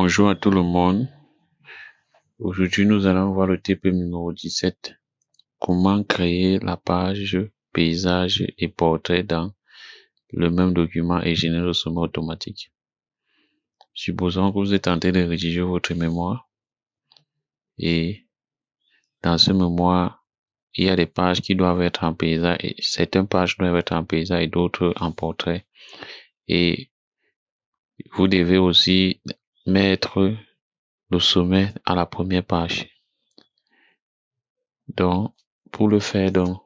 Bonjour à tout le monde. Aujourd'hui, nous allons voir le type numéro 17. Comment créer la page paysage et portrait dans le même document et générer le sommaire automatique. Supposons que vous êtes en train de rédiger votre mémoire et dans ce mémoire, il y a des pages qui doivent être en paysage et certaines pages doivent être en paysage et d'autres en portrait. Et vous devez aussi mettre le sommet à la première page. Donc, pour le faire de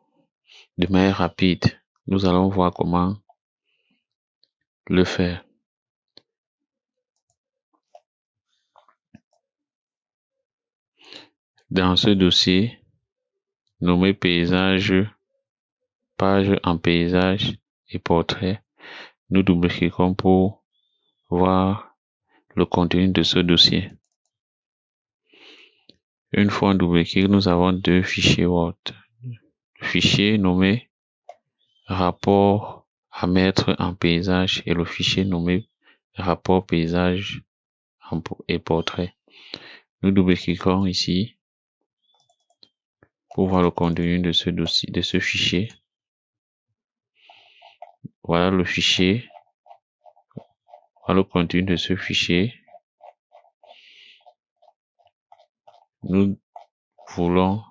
manière rapide, nous allons voir comment le faire. Dans ce dossier, nommé paysage, page en paysage et portrait, nous double-cliquons pour voir le contenu de ce dossier. Une fois en double-clic, nous avons deux fichiers Word. Le fichier nommé rapport à mettre en paysage et le fichier nommé rapport paysage et portrait. Nous double-cliquons ici pour voir le contenu de ce dossier, de ce fichier. Voilà le fichier. Voilà le contenu de ce fichier. Nous voulons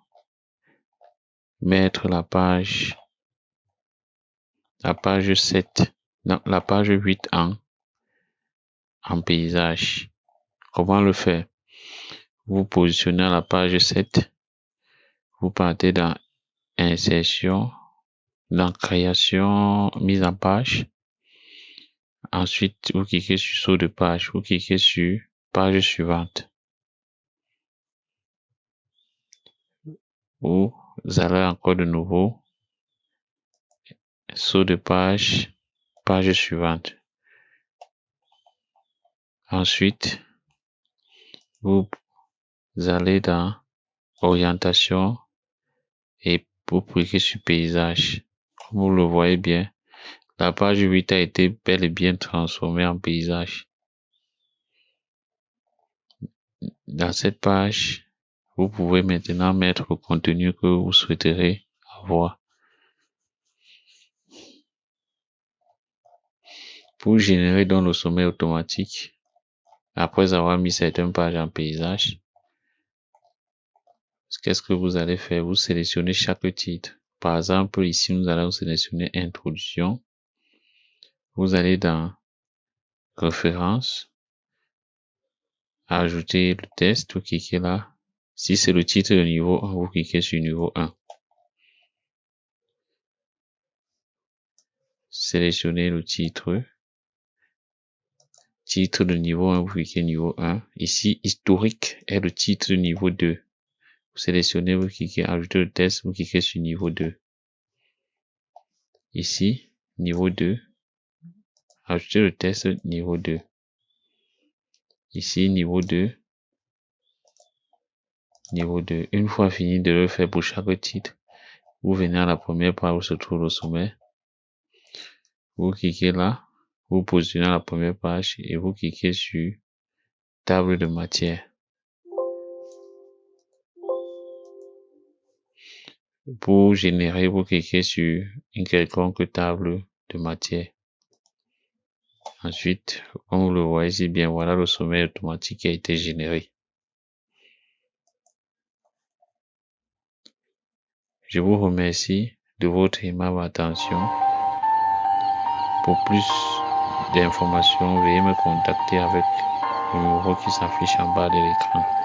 mettre la page 7, non, la page 8 en paysage. Comment le faire? Vous positionnez à la page 7. Vous partez dans insertion, dans création, mise en page. Ensuite, vous cliquez sur saut de page. Vous cliquez sur page suivante. Vous allez encore de nouveau saut de page, page suivante. Ensuite, vous allez dans orientation et vous cliquez sur paysage. Comme vous le voyez bien, la page 8 a été bel et bien transformée en paysage. Dans cette page, vous pouvez maintenant mettre le contenu que vous souhaiterez avoir. Pour générer donc le sommaire automatique, après avoir mis certaines pages en paysage, qu'est-ce que vous allez faire? Vous sélectionnez chaque titre. Par exemple, ici, nous allons sélectionner Introduction. Vous allez dans Références, Ajouter le texte, vous cliquez là. Si c'est le titre de niveau 1, vous cliquez sur niveau 1. Sélectionnez le titre. Titre de niveau 1, vous cliquez niveau 1. Ici, Historique est le titre de niveau 2. Vous sélectionnez, vous cliquez Ajouter le texte, vous cliquez sur niveau 2. Ici, niveau 2. Ajouter le texte niveau 2. Ici, niveau 2. Niveau 2. Une fois fini de le faire pour chaque titre, vous venez à la première page où se trouve le sommet. Vous cliquez là, vous positionnez à la première page et vous cliquez sur Table de matière. Pour générer, vous cliquez sur une quelconque table de matière. Ensuite, comme vous le voyez ici bien, voilà le sommaire automatique qui a été généré. Je vous remercie de votre aimable attention. Pour plus d'informations, veuillez me contacter avec le numéro qui s'affiche en bas de l'écran.